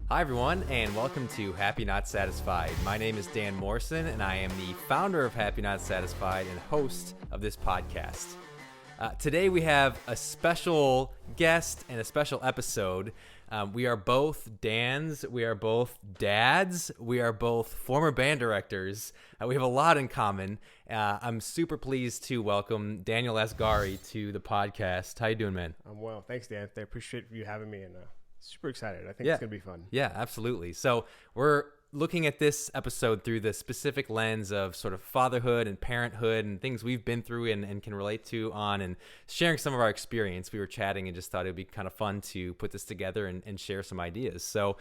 Hi, everyone, and welcome to Happy Not Satisfied. My name is Dan Morrison, and I am the founder of Happy Not Satisfied and host of this podcast. Today, we have a special guest and a special episode. We are both Dans, we are both dads, we are both former band directors. We have a lot in common. I'm super pleased to welcome Daniel Asgari to the podcast. How you doing, man? I'm well. Thanks, Dan. I appreciate you having me, and super excited. I think it's going to be fun. Yeah, absolutely. So we're looking at this episode through the specific lens of sort of fatherhood and parenthood and things we've been through and can relate to on, and sharing some of our experience. We were chatting and just thought it would be kind of fun to put this together and share some ideas. So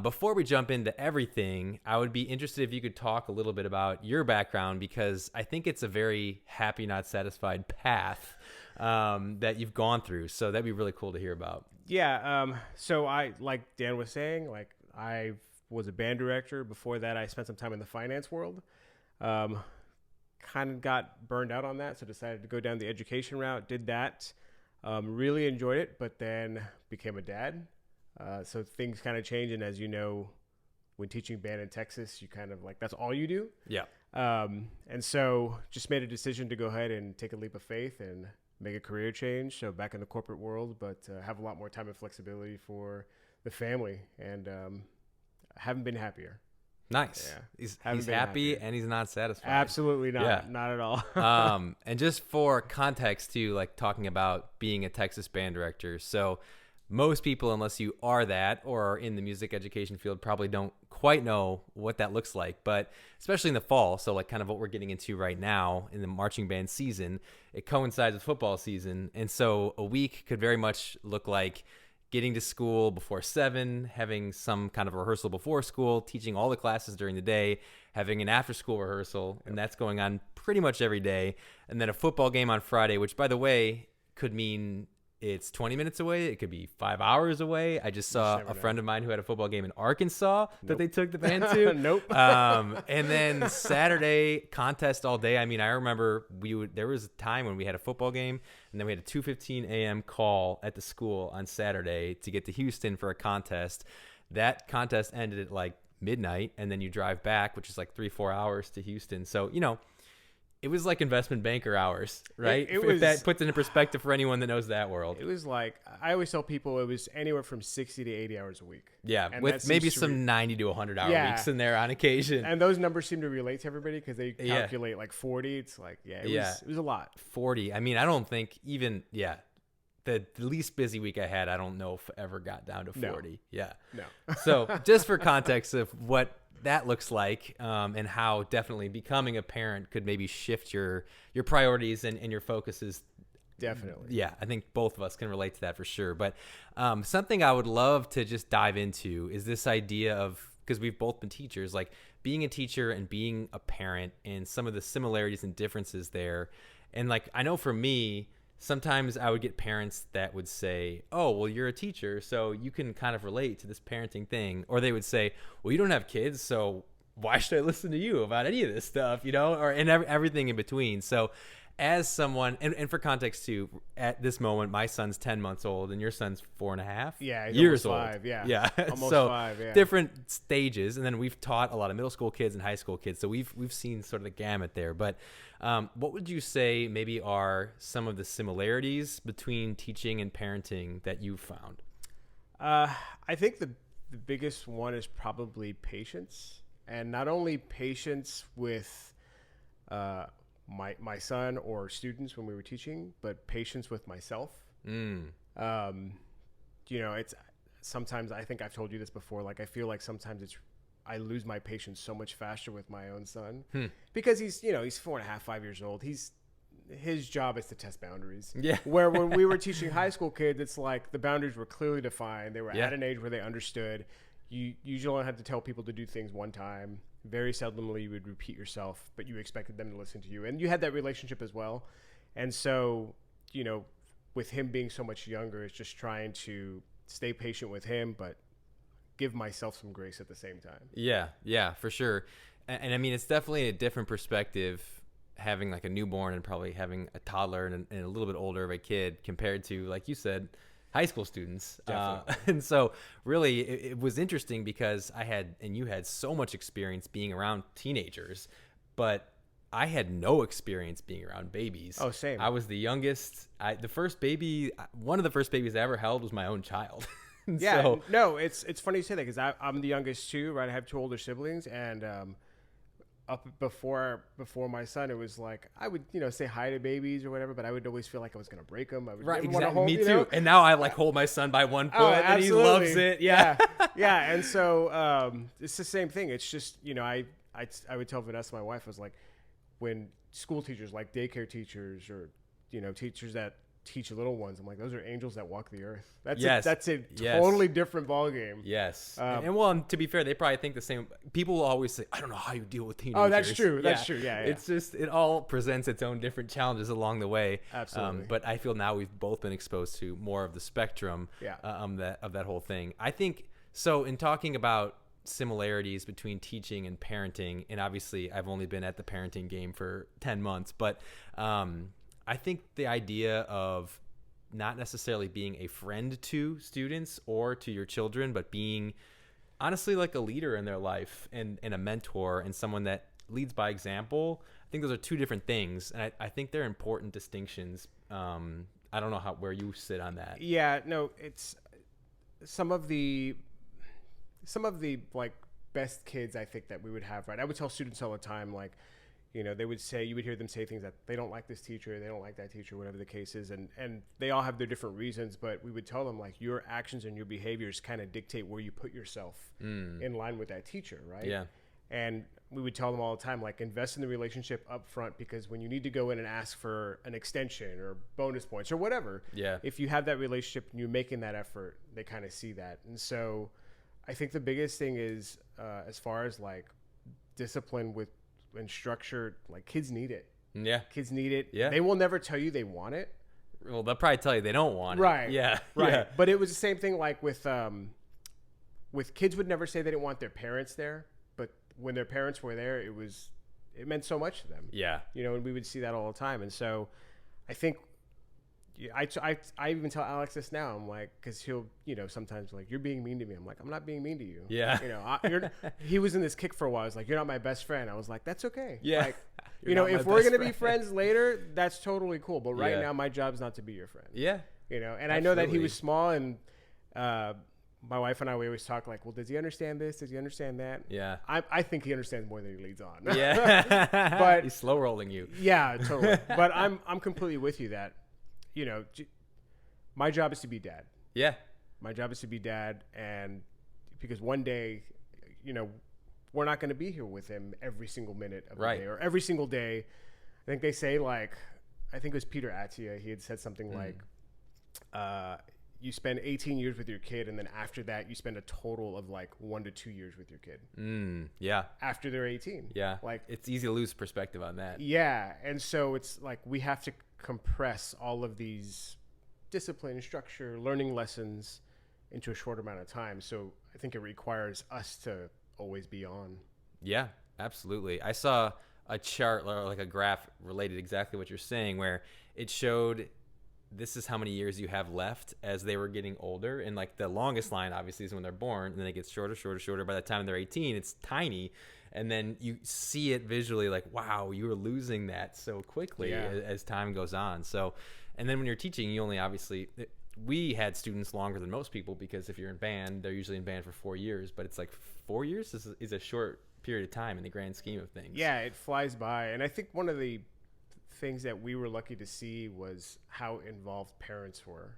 before we jump into everything, I would be interested if you could talk a little bit about your background, because I think it's a very happy, not satisfied path that you've gone through. So that'd be really cool to hear about. Yeah. So I, like Dan was saying, I was a band director. Before that, I spent some time in the finance world. Kind of got burned out on that, so decided to go down the education route. Did that. Really enjoyed it, but then became a dad. So things kind of change, and as you know, when teaching band in Texas, you kind of that's all you do. Yeah. And so just made a decision to go ahead and take a leap of faith and make a career change. So back in the corporate world, but have a lot more time and flexibility for the family, and haven't been happier. Nice. Yeah. He's happy happier. And he's not satisfied. Absolutely not. Yeah. Not at all. And just for context too, talking about being a Texas band director. So most people, unless you are that or are in the music education field, probably don't quite know what that looks like. But especially in the fall, so kind of what we're getting into right now in the marching band season, it coincides with football season. And so a week could very much look like getting to school before 7, having some kind of rehearsal before school, teaching all the classes during the day, having an after-school rehearsal, and that's going on pretty much every day. And then a football game on Friday, which, by the way, could mean it's 20 minutes away. It could be 5 hours away. I just saw a friend of mine who had a football game in Arkansas that they took the band to. Nope. And then Saturday, contest all day. I mean, I remember there was a time when we had a football game, and then we had a 2:15 a.m. call at the school on Saturday to get to Houston for a contest. That contest ended at midnight, and then you drive back, which is 3-4 hours to Houston. So, it was like investment banker hours, right? It was, if that puts it in perspective for anyone that knows that world. It was I always tell people it was anywhere from 60 to 80 hours a week. Yeah, and with maybe some 90 to 100 hour weeks in there on occasion. And those numbers seem to relate to everybody because they calculate 40. It's it was a lot. 40. I mean, I don't think even, the least busy week I had, I don't know if ever got down to 40. No. Yeah. No. So just for context of what that looks like, and how definitely becoming a parent could maybe shift your priorities and your focuses. Definitely. Yeah, I think both of us can relate to that for sure. But something I would love to just dive into is this idea of, because we've both been teachers, being a teacher and being a parent and some of the similarities and differences there. And I know for me, sometimes I would get parents that would say, oh, well, you're a teacher, so you can kind of relate to this parenting thing. Or they would say, well, you don't have kids, so why should I listen to you about any of this stuff, and everything in between. So as someone, and for context too, at this moment, my son's 10 months old and your son's 4.5 years old. 5, yeah. Yeah. Almost so 5, yeah. Different stages. And then we've taught a lot of middle school kids and high school kids. So we've seen sort of the gamut there. But what would you say maybe are some of the similarities between teaching and parenting that you've found? I think the biggest one is probably patience, and not only patience with my son or students when we were teaching, but patience with myself. It's sometimes, I think I've told you this before, I feel like sometimes I lose my patience so much faster with my own son because he's 4.5, 5 years old. His job is to test boundaries. Yeah. Where when we were teaching high school kids, it's the boundaries were clearly defined. They were at an age where they understood. You usually only had to tell people to do things one time. Very seldomly you would repeat yourself, but you expected them to listen to you. And you had that relationship as well. And so, with him being so much younger, it's just trying to stay patient with him, but give myself some grace at the same time. Yeah, for sure. And I mean, it's definitely a different perspective having a newborn and probably having a toddler and a little bit older of a kid compared to, like you said, high school students. Definitely. And so really it was interesting because you had so much experience being around teenagers, but I had no experience being around babies. Oh, same. I was the youngest. One of the first babies I ever held was my own child. Yeah, so, no, it's funny you say that because I'm the youngest too, right? I have two older siblings, and up before my son, it was like I would say hi to babies or whatever, but I would always feel like I was gonna break them. I would right, never wanna exactly. hold, Me too. know? And now I like hold my son by one foot, and he absolutely. loves it. Yeah, yeah. And so it's the same thing. It's just I would tell Vanessa, my wife, was like, when school teachers, like daycare teachers or teachers that teach little ones, I'm like, those are angels that walk the earth. That's a totally different ballgame. Yes. And to be fair, they probably think the same. People will always say, I don't know how you deal with teenagers. Oh, that's true. That's true. Yeah. It's just, it all presents its own different challenges along the way. Absolutely. But I feel now we've both been exposed to more of the spectrum of that whole thing. I think, so in talking about similarities between teaching and parenting, and obviously I've only been at the parenting game for 10 months, but I think the idea of not necessarily being a friend to students or to your children, but being honestly like a leader in their life and a mentor and someone that leads by example, I think those are two different things. And I think they're important distinctions. I don't know where you sit on that. Yeah, no, it's some of the like best kids I think that we would have, right? I would tell students all the time, like, they would say, you would hear them say things that they don't like this teacher, they don't like that teacher, whatever the case is. And they all have their different reasons, but we would tell them, like, your actions and your behaviors kind of dictate where you put yourself in line with that teacher, right? Yeah. And we would tell them all the time, like, invest in the relationship up front, because when you need to go in and ask for an extension or bonus points or whatever, if you have that relationship and you're making that effort, they kind of see that. And so I think the biggest thing is, as far as like discipline and structure, like, kids need it. Yeah. Kids need it. Yeah. They will never tell you they want it. Well, they'll probably tell you they don't want it. Right. Yeah. Right. Yeah. But it was the same thing, like with kids would never say they didn't want their parents there, but when their parents were there, it meant so much to them. Yeah. And we would see that all the time. And so I think, I even tell Alex this now. I'm like, because he'll, sometimes like, you're being mean to me. I'm like, I'm not being mean to you. Yeah. He was in this kick for a while. He's like, you're not my best friend. I was like, that's okay. Yeah. Like, if we're going to be friends later, that's totally cool. But right now, my job's not to be your friend. Yeah. And Absolutely. I know that he was small, and my wife and I, we always talk like, well, does he understand this? Does he understand that? Yeah. I think he understands more than he leads on. Yeah. But he's slow rolling you. Yeah, totally. But I'm completely with you that, my job is to be dad. Yeah. My job is to be dad, and because one day, we're not going to be here with him every single minute of the day or every single day. I think they say, like, I think it was Peter Attia. He had said something like, you spend 18 years with your kid, and then after that, you spend a total of like 1 to 2 years with your kid. Yeah. After they're 18. Yeah. Like, it's easy to lose perspective on that. Yeah. And so it's like we have to compress all of these discipline, structure, learning lessons into a short amount of time. So I think it requires us to always be on. Yeah, absolutely. I saw a chart or like a graph related exactly what you're saying, where it showed this is how many years you have left as they were getting older. And like the longest line obviously is when they're born, and then it gets shorter, shorter, shorter. By the time they're 18, it's tiny. And then you see it visually like, wow, you were losing that so quickly as time goes on. So, and then when you're teaching, you only we had students longer than most people, because if you're in band, they're usually in band for 4 years, but it's like 4 years is a short period of time in the grand scheme of things. Yeah, it flies by. And I think one of the things that we were lucky to see was how involved parents were.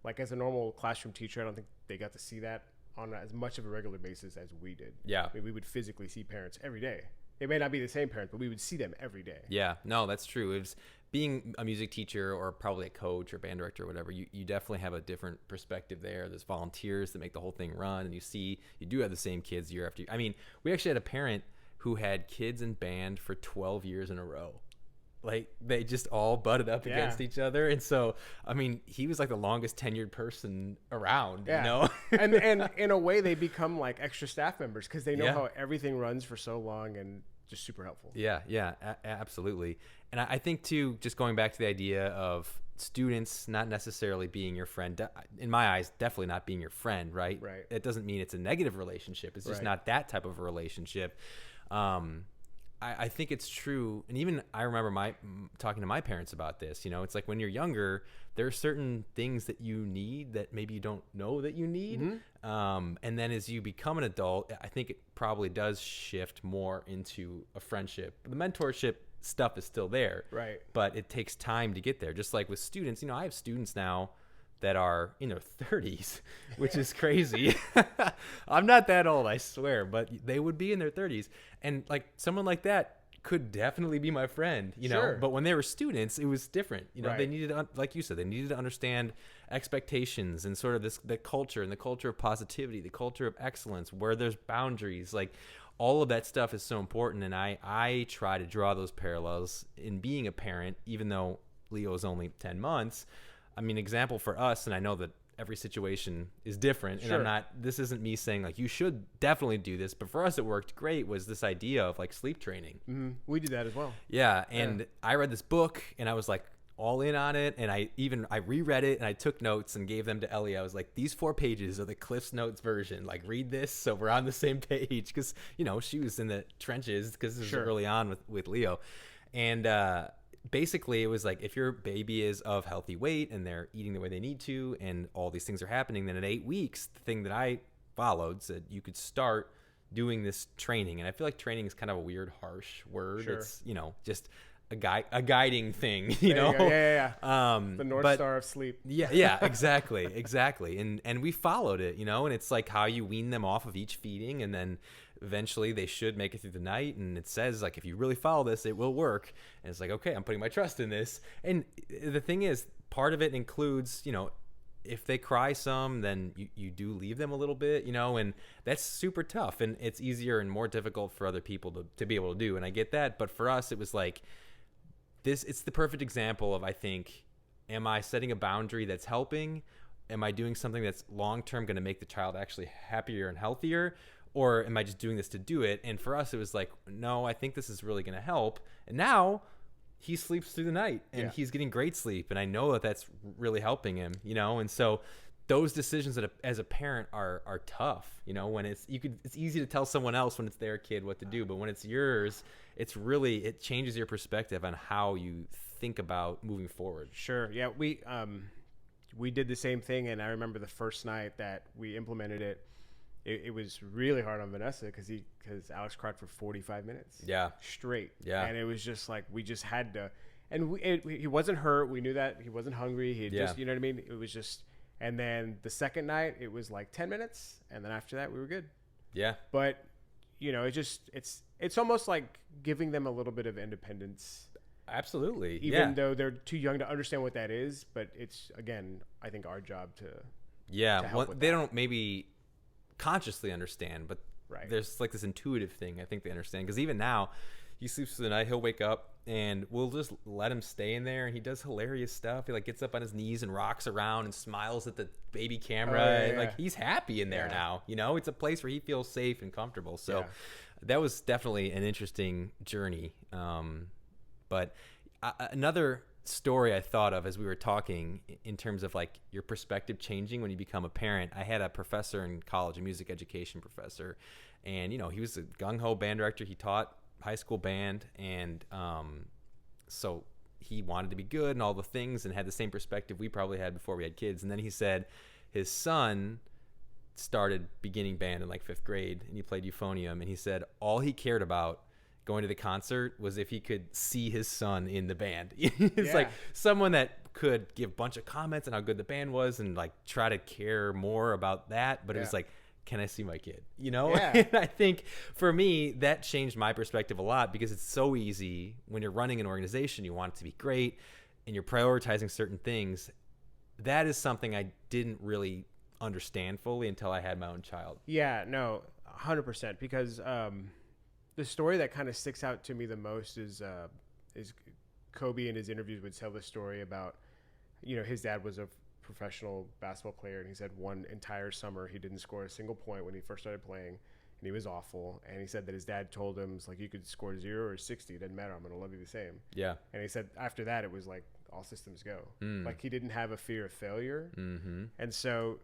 Like, as a normal classroom teacher, I don't think they got to see that on as much of a regular basis as we did. Yeah. I mean, we would physically see parents every day. It may not be the same parents, but we would see them every day. Yeah, no, that's true. It's being a music teacher or probably a coach or band director or whatever, you definitely have a different perspective there. There's volunteers that make the whole thing run, and you do have the same kids year after year. I mean, we actually had a parent who had kids in band for 12 years in a row. Like, they just all butted up against each other. And so, I mean, he was like the longest tenured person around, you know? and in a way, they become like extra staff members because they know how everything runs for so long, and just super helpful. Yeah, absolutely. And I think, too, just going back to the idea of students not necessarily being your friend. In my eyes, definitely not being your friend, right? Right. It doesn't mean it's a negative relationship. It's just Right. not that type of a relationship. I think it's true. And even I remember talking to my parents about this. It's like when you're younger, there are certain things that you need that maybe you don't know that you need. Mm-hmm. And then as you become an adult, I think it probably does shift more into a friendship. The mentorship stuff is still there, Right. but it takes time to get there. Just like with students, I have students now that are in their 30s, which is crazy. I'm not that old, I swear, but they would be in their 30s. And like someone like that could definitely be my friend, Sure. but when they were students, it was different. Right. They needed to, like you said, they needed to understand expectations and sort of the culture and the culture of positivity, the culture of excellence, where there's boundaries, like all of that stuff is so important. And I try to draw those parallels in being a parent, even though Leo is only 10 months. I mean, example for us, and I know that every situation is different, and Sure. this isn't me saying like you should definitely do this, but for us it worked great, was this idea of like sleep training. Mm-hmm. We did that as well. Yeah, and I read this book and I was like all in on it, and I reread it and I took notes and gave them to Ellie. I was like, these 4 pages are the Cliff's Notes version, like read this so we're on the same page, because she was in the trenches because this was early on with Leo. And basically it was like, if your baby is of healthy weight and they're eating the way they need to and all these things are happening, then at 8 weeks, the thing that I followed said you could start doing this training. And I feel like training is kind of a weird, harsh word. Sure. It's just a guiding thing, Yeah. The North but Star of sleep. yeah, exactly. And we followed it, and it's like how you wean them off of each feeding, and then eventually they should make it through the night. And it says like, if you really follow this, it will work. And it's like, okay, I'm putting my trust in this. And the thing is, part of it includes, if they cry some, then you do leave them a little bit, and that's super tough, and it's easier and more difficult for other people to be able to do. And I get that. But for us, it was like, it's the perfect example of, I think, am I setting a boundary that's helping? Am I doing something that's long-term going to make the child actually happier and healthier? Or am I just doing this to do it? And for us, it was like, no, I think this is really going to help. And now he sleeps through the night and he's getting great sleep. And I know that that's really helping him, And so those decisions as a parent are tough, when it's easy to tell someone else when it's their kid what to do, but when it's yours, it changes your perspective on how you think about moving forward. Sure. Yeah. We did the same thing. And I remember the first night that we implemented it, it was really hard on Vanessa because Alex cried for 45 minutes. Yeah. Straight. Yeah. And it was just like, we just had to, and he wasn't hurt. We knew that he wasn't hungry. He had just, you know what I mean? It was just, and then the second night it was like 10 minutes. And then after that we were good. Yeah. But it's almost like giving them a little bit of independence. Absolutely. Even though they're too young to understand what that is. But it's, again, I think our job to help with they that. don't maybe consciously understand, but there's like this intuitive thing I think they understand, because even now he sleeps through the night, he'll wake up and we'll just let him stay in there, and he does hilarious stuff. He like gets up on his knees and rocks around and smiles at the baby camera. Like he's happy in there now, it's a place where he feels safe and comfortable. So that was definitely an interesting journey. But another story I thought of as we were talking, in terms of like your perspective changing when you become a parent. I had a professor in college, a music education professor, and he was a gung-ho band director. He taught high school band, and so he wanted to be good and all the things, and had the same perspective we probably had before we had kids. And then he said his son started beginning band in like 5th grade, and he played euphonium, and he said all he cared about going to the concert was if he could see his son in the band. It's like someone that could give a bunch of comments on how good the band was and like try to care more about that. But it was like, can I see my kid? And I think for me, that changed my perspective a lot, because it's so easy when you're running an organization, you want it to be great and you're prioritizing certain things. That is something I didn't really understand fully until I had my own child. Yeah, no, 100%. Because the story that kind of sticks out to me the most is Kobe in his interviews would tell the story about, his dad was a professional basketball player, and he said one entire summer he didn't score a single point when he first started playing, and he was awful. And he said that his dad told him, it's like, you could score 0 or 60, it doesn't matter, I'm going to love you the same. Yeah. And he said after that it was like all systems go. Like he didn't have a fear of failure. Mm-hmm. And so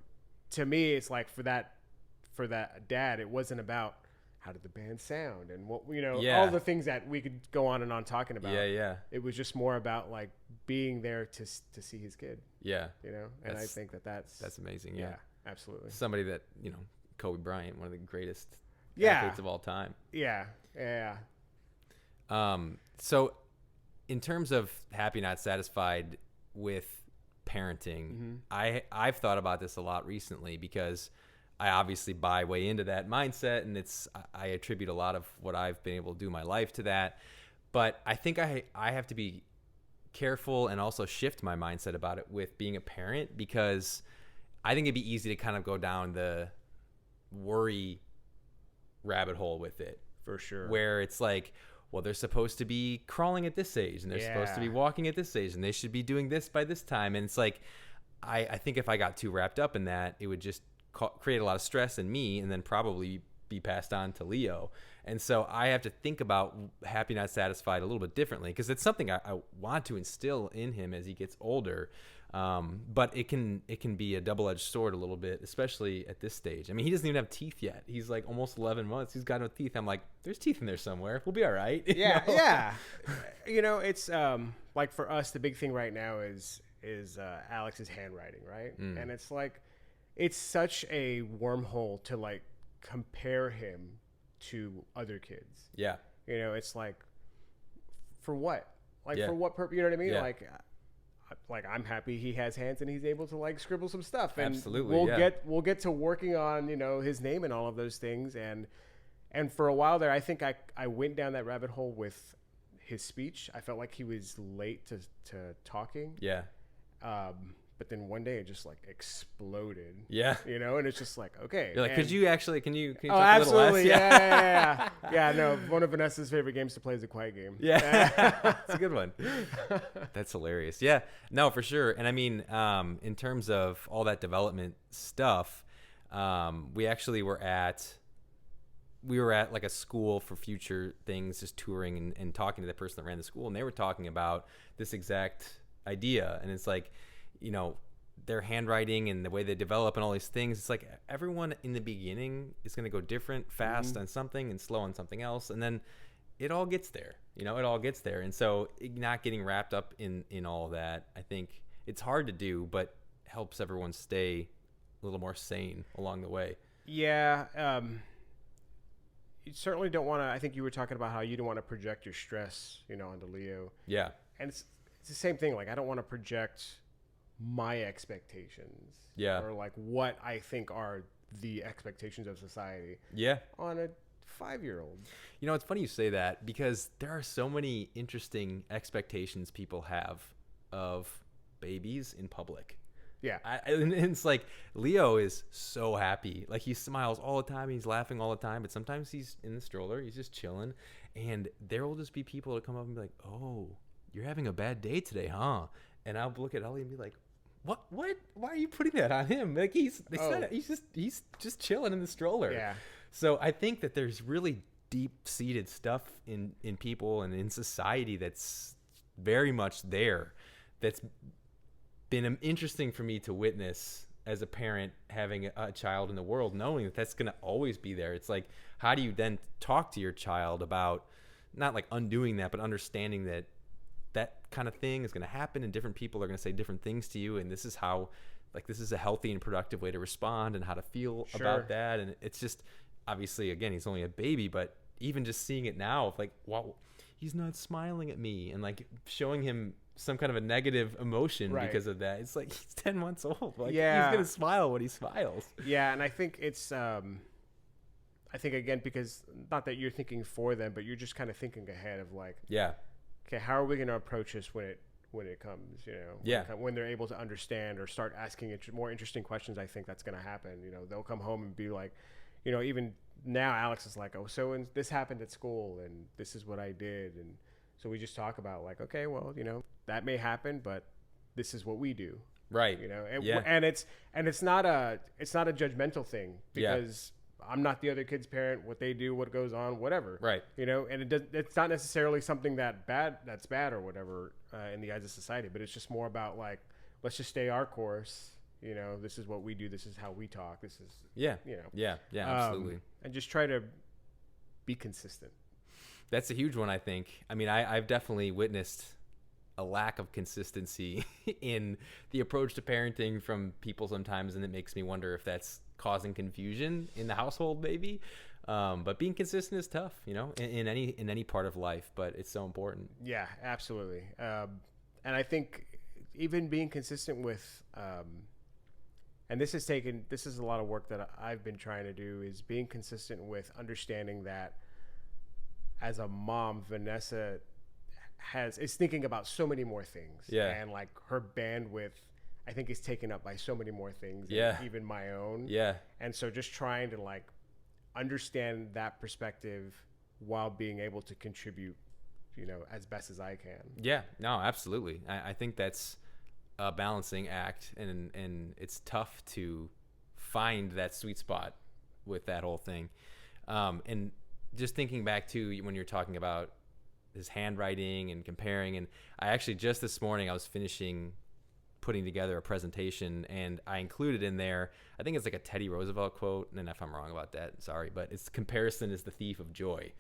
to me, it's like for that dad, it wasn't about how did the band sound and what, all the things that we could go on and on talking about. Yeah. It was just more about like being there to see his kid. Yeah. And I think that's amazing. Yeah, absolutely. Somebody that, Kobe Bryant, one of the greatest athletes of all time. Yeah. So in terms of happy, not satisfied with parenting, I've thought about this a lot recently because I obviously buy way into that mindset, and I attribute a lot of what I've been able to do in my life to that. But I think I have to be careful and also shift my mindset about it with being a parent, because I think it'd be easy to kind of go down the worry rabbit hole with it. For sure. Where it's like, well, they're supposed to be crawling at this age, and they're supposed to be walking at this age, and they should be doing this by this time. And it's like, I think if I got too wrapped up in that, it would just create a lot of stress in me, and then probably be passed on to Leo. And so I have to think about happy, not satisfied a little bit differently, because it's something I want to instill in him as he gets older. But it can be a double-edged sword a little bit, especially at this stage. I mean, he doesn't even have teeth yet. He's like almost 11 months. He's got no teeth. I'm like, there's teeth in there somewhere. We'll be all right. Yeah. It's like for us, the big thing right now is Alex's handwriting, right? And it's like, it's such a wormhole to like compare him to other kids. Yeah. It's like, for what? Like, for what purpose? You know what I mean? Yeah. Like I'm happy he has hands and he's able to like scribble some stuff. And absolutely, we'll get to working on, his name and all of those things. And for a while there, I think I went down that rabbit hole with his speech. I felt like he was late to talking. Yeah. But then one day it just like exploded. Yeah. And it's just like, okay. You're like, can you talk absolutely. a little less? Yeah. Yeah. No, one of Vanessa's favorite games to play is a quiet game. Yeah. It's a good one. That's hilarious. Yeah. No, for sure. And I mean, in terms of all that development stuff, we actually were at like a school for future things, just touring and talking to the person that ran the school. And they were talking about this exact idea. And it's like, their handwriting and the way they develop and all these things. It's like everyone in the beginning is going to go different, fast on something and slow on something else. And then it all gets there, it all gets there. And so not getting wrapped up in all that, I think it's hard to do, but helps everyone stay a little more sane along the way. Yeah. You certainly don't want to, I think you were talking about how you don't want to project your stress, onto Leo. Yeah. And it's the same thing. Like, I don't want to project my expectations, or like what I think are the expectations of society, on a 5-year-old. It's funny you say that, because there are so many interesting expectations people have of babies in public. Yeah. And it's like, Leo is so happy. Like, he smiles all the time. He's laughing all the time. But sometimes he's in the stroller. He's just chilling. And there will just be people that come up and be like, oh, you're having a bad day today, huh? And I'll look at Ellie and be like, what? Why are you putting that on him? Like, he's just chilling in the stroller. Yeah. So I think that there's really deep-seated stuff in people and in society that's very much there. That's been interesting for me to witness as a parent, having a child in the world, knowing that that's going to always be there. It's like, how do you then talk to your child about not like undoing that, but understanding that kind of thing is going to happen, and different people are going to say different things to you, and this is how, like, this is a healthy and productive way to respond and how to feel about that. And it's just, obviously, again, he's only a baby, but even just seeing it now, like, wow, he's not smiling at me, and like showing him some kind of a negative emotion because of that. It's like, he's 10 months old. Like, he's going to smile when he smiles. Yeah. And I think it's, again, because not that you're thinking for them, but you're just kind of thinking ahead of like, okay, how are we going to approach this when it comes, when they're able to understand or start asking more interesting questions. I think that's going to happen. They'll come home and be like, even now Alex is like, oh, so when this happened at school and this is what I did. And so we just talk about like, okay, well, that may happen, but this is what we do. Right. And it's not a judgmental thing, because I'm not the other kid's parent. What they do, what goes on, whatever. Right. You know, and it's not necessarily something that's bad or whatever in the eyes of society, but it's just more about like, let's just stay our course. You know, this is what we do. This is how we talk. This is, Yeah. you know. Yeah. Absolutely. And just try to be consistent. That's a huge one, I think. I mean, I've definitely witnessed a lack of consistency in the approach to parenting from people sometimes, and it makes me wonder if that's causing confusion in the household, maybe. But being consistent is tough, you know, in any part of life, but it's so important. Yeah, absolutely. And I think even being consistent with, and this is a lot of work that I've been trying to do, is being consistent with understanding that as a mom, Vanessa is thinking about so many more things. Yeah. And like her bandwidth, I think, is taken up by so many more things. Yeah. Than even my own. Yeah. And so just trying to like understand that perspective while being able to contribute, you know, as best as I can. Yeah, no, absolutely. I think that's a balancing act, and it's tough to find that sweet spot with that whole thing. And just thinking back to when you're talking about his handwriting and comparing, and I actually just this morning I was finishing putting together a presentation, and I included in there, I think it's like a Teddy Roosevelt quote, and if I'm wrong about that, sorry, but it's comparison is the thief of joy.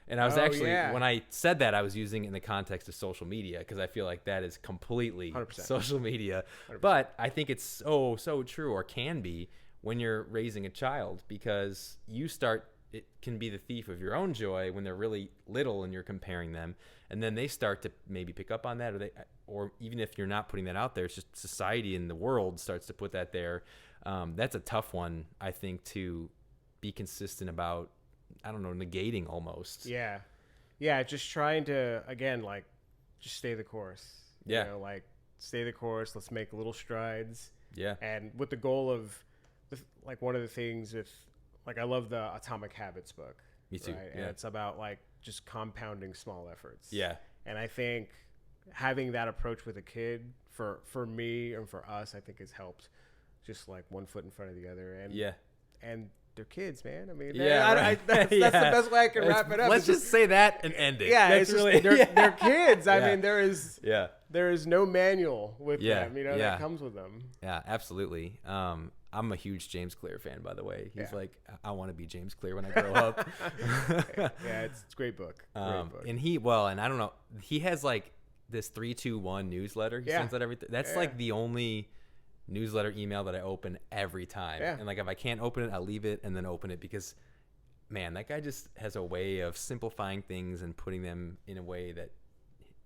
And I was when I said that, I was using it in the context of social media, because I feel like that is completely 100%. social media. 100%. But I think it's so true, or can be, when you're raising a child, because it can be the thief of your own joy when they're really little and you're comparing them, and then they start to maybe pick up on that, or even if you're not putting that out there, it's just society and the world starts to put that there. That's a tough one, I think, to be consistent about. I don't know, negating almost. Yeah. Just trying to, again, like, just stay the course. Yeah. You know, like, stay the course. Let's make little strides. Yeah. And with the goal of, like, one of the things I love the Atomic Habits book. Me too. Right? Yeah. And it's about, like, just compounding small efforts. Yeah. And I think having that approach with a kid, for me and for us, I think has helped, just, like, one foot in front of the other. And yeah. And they're kids, man. I mean, that's the best way I can wrap it up. Let's just say that and end it. Yeah, that's it's really they're kids. I mean, there is no manual with them, you know, that comes with them. Yeah, absolutely. I'm a huge James Clear fan, by the way. He's like, I want to be James Clear when I grow up. It's a great book. And and I don't know, he has like this 3-2-1 newsletter. He sends out everything. That's like the only newsletter email that I open every time. And like, if I can't open it, I'll leave it and then open it, because man, that guy just has a way of simplifying things and putting them in a way that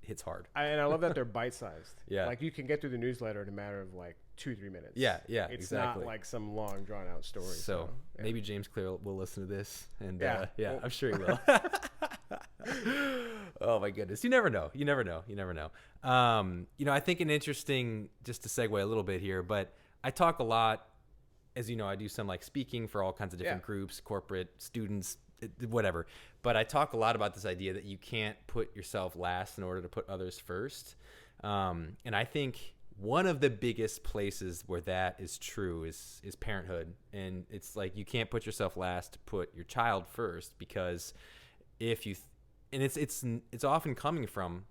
hits hard. And I love that they're bite-sized. Yeah. Like, you can get through the newsletter in a matter of like 2-3 minutes. Yeah. It's exactly. not like some long drawn out story. So maybe James Clear will listen to this, and well, I'm sure he will. Oh my goodness. You never know. You never know. I think an interesting, just to segue a little bit here, but I talk a lot, as you know, I do some like speaking for all kinds of different groups, corporate, students, whatever. But I talk a lot about this idea that you can't put yourself last in order to put others first. And I think one of the biggest places where that is true is parenthood. And it's like, you can't put yourself last to put your child first, because if you, and it's often coming from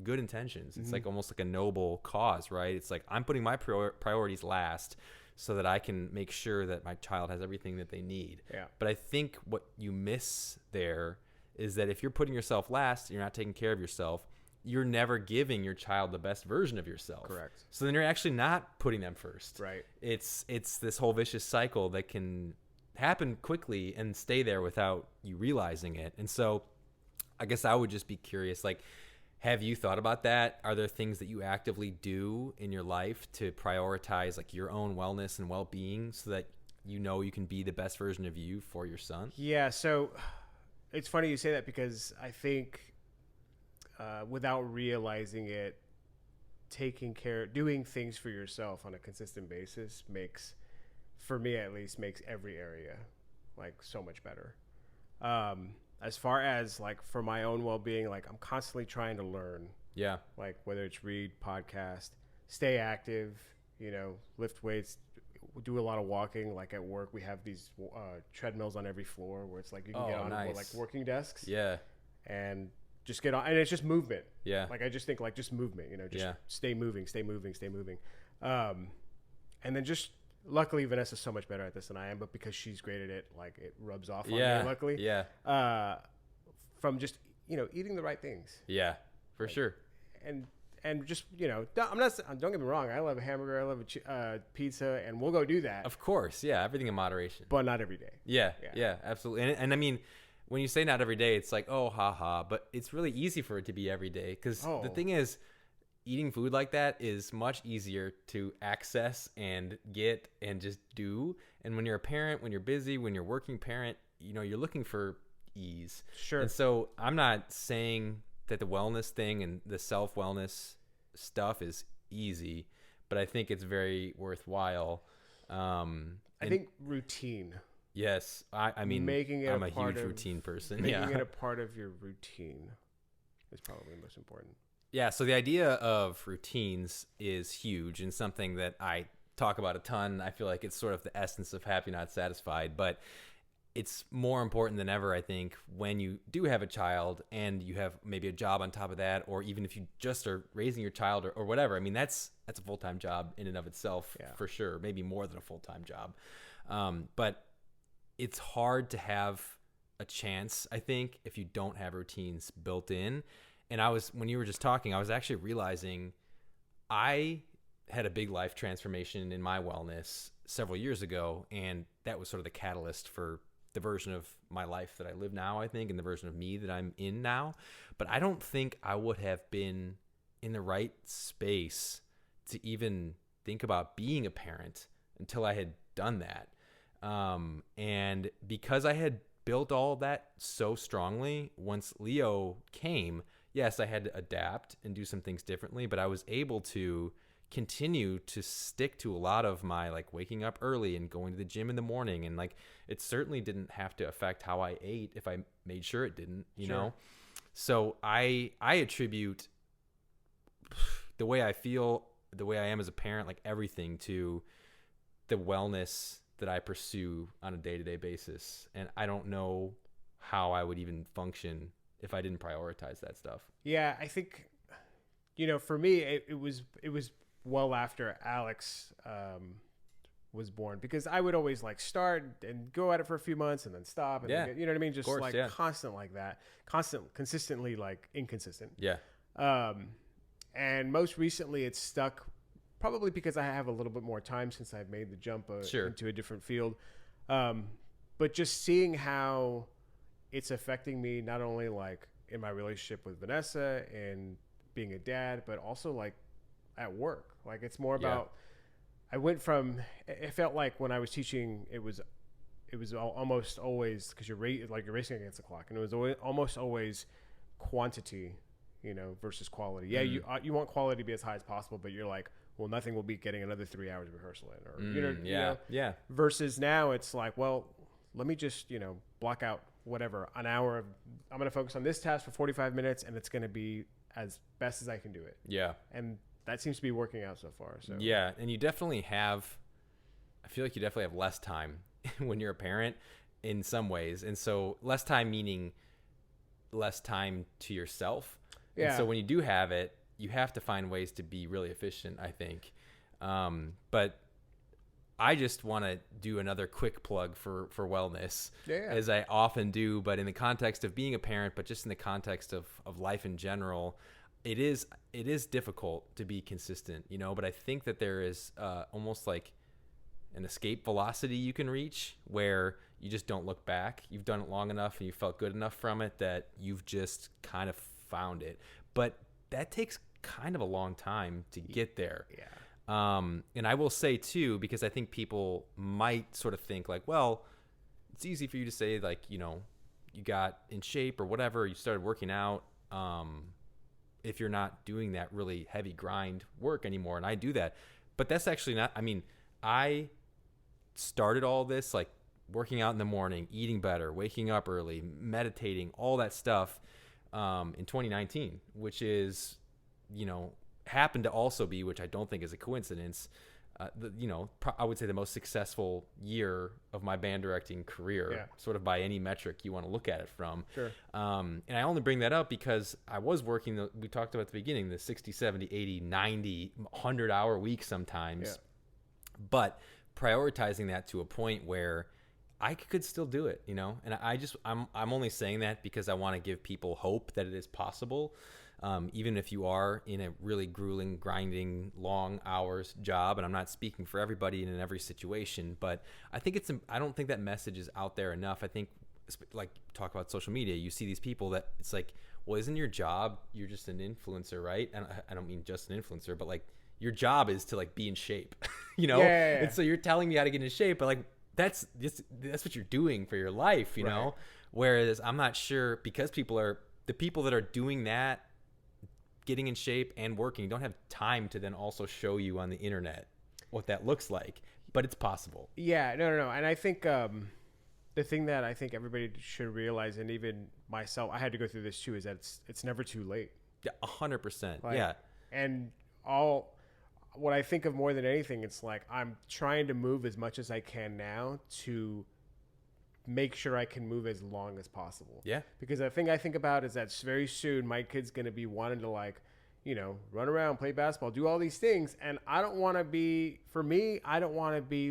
good intentions. It's like almost like a noble cause, right? It's like, I'm putting my priorities last so that I can make sure that my child has everything that they need. Yeah. But I think what you miss there is that if you're putting yourself last, you're not taking care of yourself, you're never giving your child the best version of yourself. Correct. So then you're actually not putting them first. Right. It's this whole vicious cycle that can happen quickly and stay there without you realizing it. And so I guess I would just be curious, like, have you thought about that? Are there things that you actively do in your life to prioritize like your own wellness and well-being so that you know you can be the best version of you for your son? Yeah, so it's funny you say that, because I think without realizing it, doing things for yourself on a consistent basis makes, for me at least, makes every area like so much better. As far as like for my own well-being, like I'm constantly trying to learn. Yeah. Like whether it's read, podcast, stay active, lift weights, do a lot of walking. Like at work, we have these treadmills on every floor where it's like you can get on nice. like working desks. Yeah. And just get on, and it's just movement. Yeah. Like I just think like just movement, just stay moving, stay moving, stay moving. And then just luckily Vanessa's so much better at this than I am, but because she's great at it, like it rubs off on me, luckily. Yeah. From just, eating the right things. Yeah, for sure. And just, I'm not, don't get me wrong. I love a hamburger. I love a pizza, and we'll go do that. Of course. Yeah. Everything in moderation. But not every day. Yeah. Absolutely. And I mean, when you say not every day, it's like, oh, haha, but it's really easy for it to be every day. Because the thing is, eating food like that is much easier to access and get and just do. And when you're a parent, when you're busy, when you're a working parent, you're looking for ease. Sure. And so I'm not saying that the wellness thing and the self-wellness stuff is easy, but I think it's very worthwhile. I think routine. Yes. I mean, I'm a huge routine person. Making it a part of your routine is probably the most important. Yeah. So the idea of routines is huge and something that I talk about a ton. I feel like it's sort of the essence of happy, not satisfied, but it's more important than ever, I think, when you do have a child and you have maybe a job on top of that, or even if you just are raising your child or whatever. I mean, that's a full-time job in and of itself, for sure. Maybe more than a full-time job. But it's hard to have a chance, I think, if you don't have routines built in. And when you were just talking, I was actually realizing I had a big life transformation in my wellness several years ago. And that was sort of the catalyst for the version of my life that I live now, I think, and the version of me that I'm in now. But I don't think I would have been in the right space to even think about being a parent until I had done that. And because I had built all of that so strongly, once Leo came, yes, I had to adapt and do some things differently, but I was able to continue to stick to a lot of my like waking up early and going to the gym in the morning. And like, it certainly didn't have to affect how I ate if I made sure it didn't, you know? So I attribute the way I feel, the way I am as a parent, like everything to the wellness that I pursue on a day-to-day basis. And I don't know how I would even function if I didn't prioritize that stuff. Yeah, I think, for me, it was well after Alex was born, because I would always like start and go at it for a few months and then stop. And then, you know what I mean? Just constant like that, consistently like inconsistent. Yeah. And most recently it's stuck probably because I have a little bit more time since I've made the jump into a different field. But just seeing how it's affecting me, not only like in my relationship with Vanessa and being a dad, but also like at work. Like it's more about, I went from, it felt like when I was teaching, it was almost always, because you're racing against the clock, and it was almost always quantity, versus quality. Yeah, you want quality to be as high as possible, but you're like, well, nothing will beat getting another 3 hours of rehearsal in, or Versus now, it's like, well, let me just block out whatever an hour of, I'm going to focus on this task for 45 minutes, and it's going to be as best as I can do it. Yeah, and that seems to be working out so far. So yeah, and I feel like you definitely have less time when you're a parent in some ways, and so less time meaning less time to yourself. Yeah. And so when you do have it, you have to find ways to be really efficient, I think. But I just want to do another quick plug for wellness, as I often do, but in the context of being a parent, but just in the context of life in general. It is difficult to be consistent, but I think that there is almost like an escape velocity you can reach where you just don't look back. You've done it long enough and you felt good enough from it that you've just kind of found it. But that takes kind of a long time to get there. Yeah. And I will say too, because I think people might sort of think like, well, it's easy for you to say like, you got in shape or whatever, you started working out. If you're not doing that really heavy grind work anymore. And I do that, but that's actually not, I started all this, like working out in the morning, eating better, waking up early, meditating, all that stuff, in 2019, which is, happened to also be, which I don't think is a coincidence, I would say the most successful year of my band directing career, sort of by any metric you want to look at it from. Sure. And I only bring that up because I was working, we talked about at the beginning, the 60, 70, 80, 90, 100-hour weeks sometimes. Yeah. But prioritizing that to a point where I could still do it, and I'm only saying that because I want to give people hope that it is possible. Even if you are in a really grueling, grinding, long hours job, and I'm not speaking for everybody and in every situation, but I think I don't think that message is out there enough. I think, like, talk about social media, you see these people that it's like, well, isn't your job, you're just an influencer, right? And I don't mean just an influencer, but like your job is to like be in shape, Yeah. And so you're telling me how to get in shape, but like that's what you're doing for your life, you know? Whereas I'm not sure, because the people that are doing that, getting in shape and working, don't have time to then also show you on the internet what that looks like, but it's possible. Yeah, no. And I think the thing that I think everybody should realize, and even myself, I had to go through this too, is that it's never too late. Yeah, 100%. Yeah. And what I think of more than anything, it's like I'm trying to move as much as I can now to make sure I can move as long as possible. Yeah. Because the thing I think about is that very soon my kid's going to be wanting to run around, play basketball, do all these things. And I don't want to be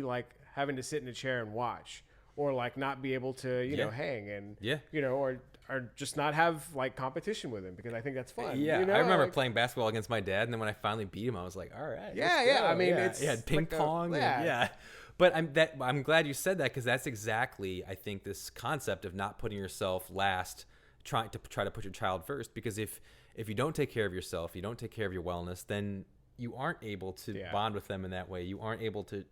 like having to sit in a chair and watch, or like not be able to, hang and, or just not have like competition with him, because I think that's fun. Yeah. I remember playing basketball against my dad. And then when I finally beat him, I was like, all right. Yeah. I mean, it's ping pong. But I'm glad you said that, because that's exactly, I think, this concept of not putting yourself last, try to put your child first. Because if you don't take care of yourself, you don't take care of your wellness, then you aren't able to bond with them in that way. You aren't able to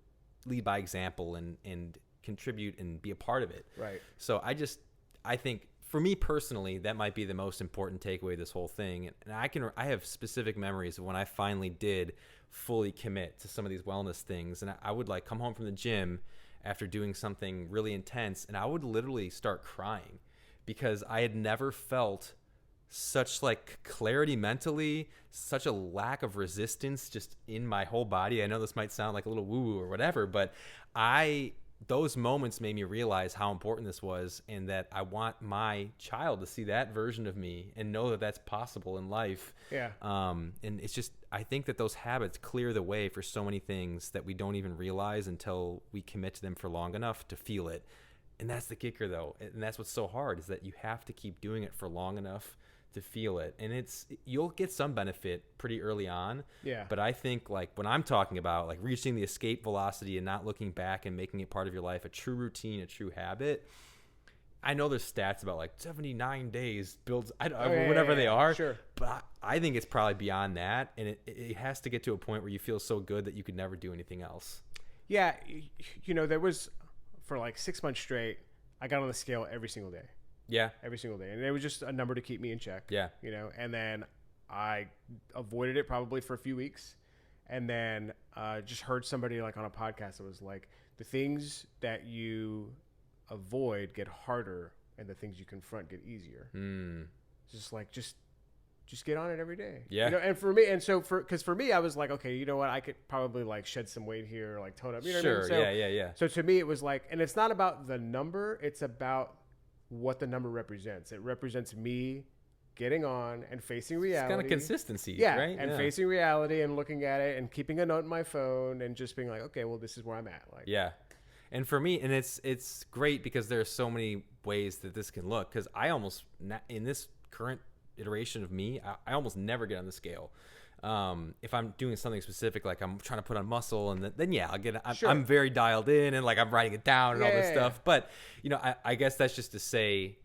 lead by example and contribute and be a part of it. Right. So I think for me personally, that might be the most important takeaway of this whole thing. And I have specific memories of when I finally did fully commit to some of these wellness things. And I would like come home from the gym after doing something really intense, and I would literally start crying, because I had never felt such like clarity mentally, such a lack of resistance just in my whole body. I know this might sound like a little woo-woo or whatever, but those moments made me realize how important this was, and that I want my child to see that version of me and know that that's possible in life. Yeah. And it's just, I think that those habits clear the way for so many things that we don't even realize until we commit to them for long enough to feel it. And that's the kicker, though. And that's what's so hard, is that you have to keep doing it for long enough to feel it. And you'll get some benefit pretty early on. Yeah. But I think like when I'm talking about like reaching the escape velocity and not looking back and making it part of your life, a true routine, a true habit, I know there's stats about like 79 days builds, whatever they are. Sure. But I think it's probably beyond that. And it has to get to a point where you feel so good that you could never do anything else. Yeah. There was, for like 6 months straight, I got on the scale every single day. Yeah. Every single day. And it was just a number to keep me in check. Yeah. And then I avoided it probably for a few weeks. And then just heard somebody like on a podcast that was like, the things that you avoid get harder, and the things you confront get easier. Just like, just get on it every day. Yeah. And for me, because for me, I was like, okay, you know what? I could probably like shed some weight here, like tone up. You know sure. what I mean? Yeah. So to me, it was like, and it's not about the number. It's about what the number represents. It represents me getting on and facing reality. It's kind of consistency, right? And facing reality and looking at it and keeping a note in my phone and just being like, okay, well, this is where I'm at. Like, yeah. And for me, and it's great because there are so many ways that this can look, because I almost, in this current iteration of me, I almost never get on the scale. If I'm doing something specific, like I'm trying to put on muscle, and then I'm very dialed in, and like I'm writing it down and all this stuff. But I guess that's just to say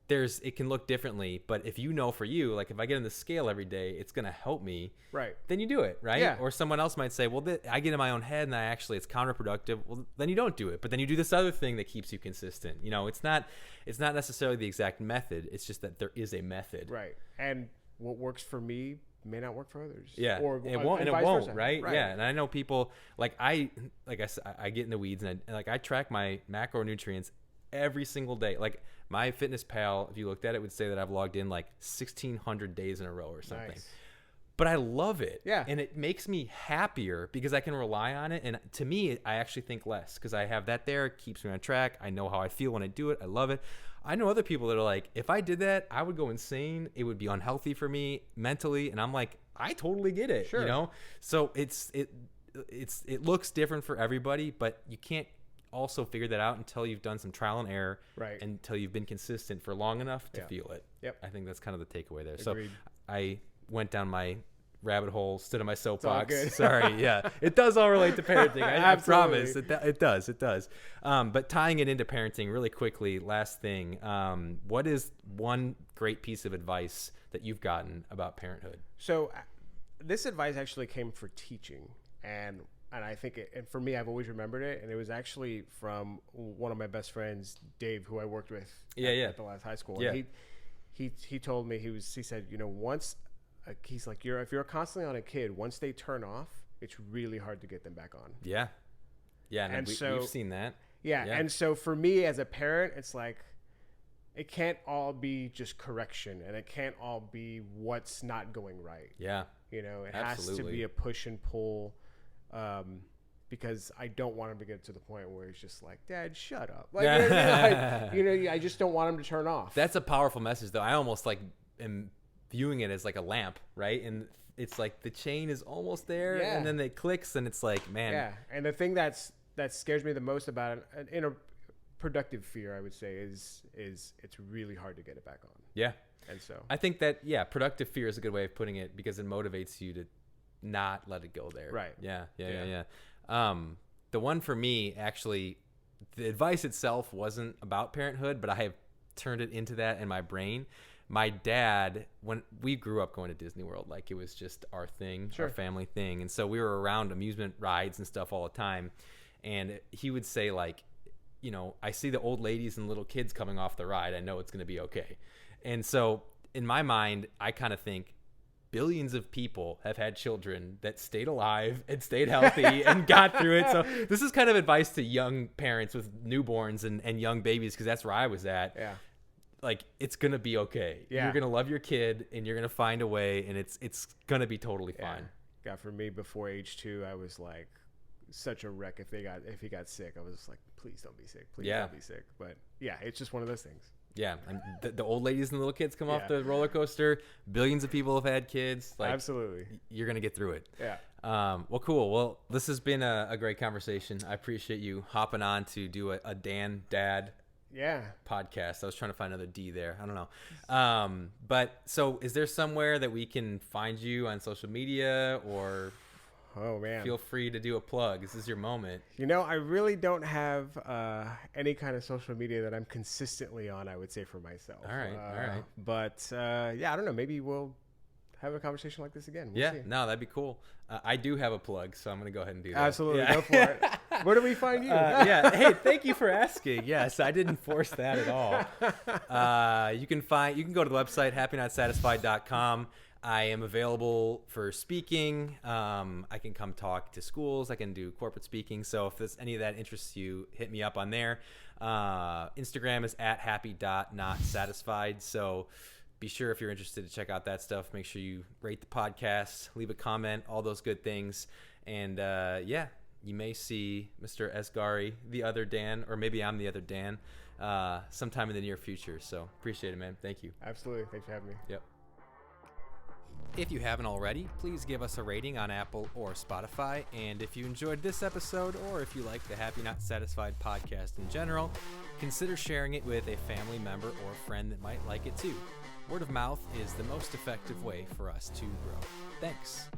it can look differently. But if for you, like if I get on the scale every day, it's gonna help me. Right. Then you do it, right? Yeah. Or someone else might say, well, I get in my own head, and it's counterproductive. Well, then you don't do it. But then you do this other thing that keeps you consistent. It's not necessarily the exact method. It's just that there is a method. Right. And what works for me may not work for others. Yeah. Or it won't, right? Yeah. And I know people I get in the weeds, and I track my macronutrients every single day. Like my Fitness Pal, if you looked at it, would say that I've logged in like 1,600 days in a row or something. Nice. but I love it. Yeah. And it makes me happier because I can rely on it. And to me, I actually think less because I have that there. It keeps me on track. I know how I feel when I do it. I love it. I know other people that are like, if I did that, I would go insane. It would be unhealthy for me mentally. And I'm like, I totally get it. Sure. You know? So it looks different for everybody, but you can't also figure that out until you've done some trial and error, right? Until you've been consistent for long enough to feel it. Yep. I think that's kind of the takeaway there. Agreed. So I went down my rabbit hole, stood on my soapbox. It's all good. Sorry. Yeah. It does all relate to parenting. I promise. It does. But tying it into parenting really quickly, last thing, what is one great piece of advice that you've gotten about parenthood? So this advice actually came for teaching, and I think and for me, I've always remembered it. And it was actually from one of my best friends, Dave, who I worked with at the last high school. Yeah. And he told me, he said, he's like, if you're constantly on a kid, once they turn off, it's really hard to get them back on. Yeah. Yeah. And we've seen that. Yeah. And so for me as a parent, it's like, it can't all be just correction, and it can't all be what's not going right. Yeah. It has to be a push and pull. Because I don't want him to get to the point where he's just like, Dad, shut up. Like, I just don't want him to turn off. That's a powerful message, though. I almost am viewing it as like a lamp, right? And it's like the chain is almost there, and then it clicks, and it's like, man. Yeah. And the thing that scares me the most about it, in a productive fear, I would say, is it's really hard to get it back on. Yeah. And so I think that productive fear is a good way of putting it because it motivates you to not let it go there. Right. Yeah. The one for me, actually, the advice itself wasn't about parenthood, but I have turned it into that in my brain. My dad, when we grew up going to Disney World, like it was just our thing, our family thing. And so we were around amusement rides and stuff all the time. And he would say, like, I see the old ladies and little kids coming off the ride. I know it's going to be okay. And so in my mind, I kind of think, billions of people have had children that stayed alive and stayed healthy and got through it. So this is kind of advice to young parents with newborns and young babies, because that's where I was at. Yeah. Like, it's going to be okay. Yeah. You're going to love your kid, and you're going to find a way, and it's going to be totally fine. God, for me, before age 2, I was like such a wreck. If he got sick, I was just like, please don't be sick. Please don't be sick. But yeah, it's just one of those things. Yeah, and the old ladies and the little kids come off the roller coaster. Billions of people have had kids. Like, absolutely. You're going to get through it. Yeah. Well, cool. Well, this has been a great conversation. I appreciate you hopping on to do a Dad podcast. I was trying to find another D there. I don't know. But so is there somewhere that we can find you on social media, or... Oh, man. Feel free to do a plug. This is your moment. I really don't have any kind of social media that I'm consistently on, I would say, for myself. All right. But, I don't know. Maybe we'll have a conversation like this again. We'll see. No, that'd be cool. I do have a plug, so I'm going to go ahead and do that. Absolutely. Go for it. Where do we find you? Hey, thank you for asking. Yes, I didn't force that at all. You can go to the website, happynotsatisfied.com. I am available for speaking. I can come talk to schools. I can do corporate speaking. So if any of that interests you, hit me up on there. Instagram is @happy.notsatisfied. So be sure, if you're interested, to check out that stuff. Make sure you rate the podcast, leave a comment, all those good things. And you may see Mr. Asgari, the other Dan, or maybe I'm the other Dan, sometime in the near future. So appreciate it, man. Thank you. Absolutely. Thanks for having me. Yep. If you haven't already, please give us a rating on Apple or Spotify. And if you enjoyed this episode, or if you like the Happy Not Satisfied podcast in general, consider sharing it with a family member or friend that might like it too. Word of mouth is the most effective way for us to grow. Thanks.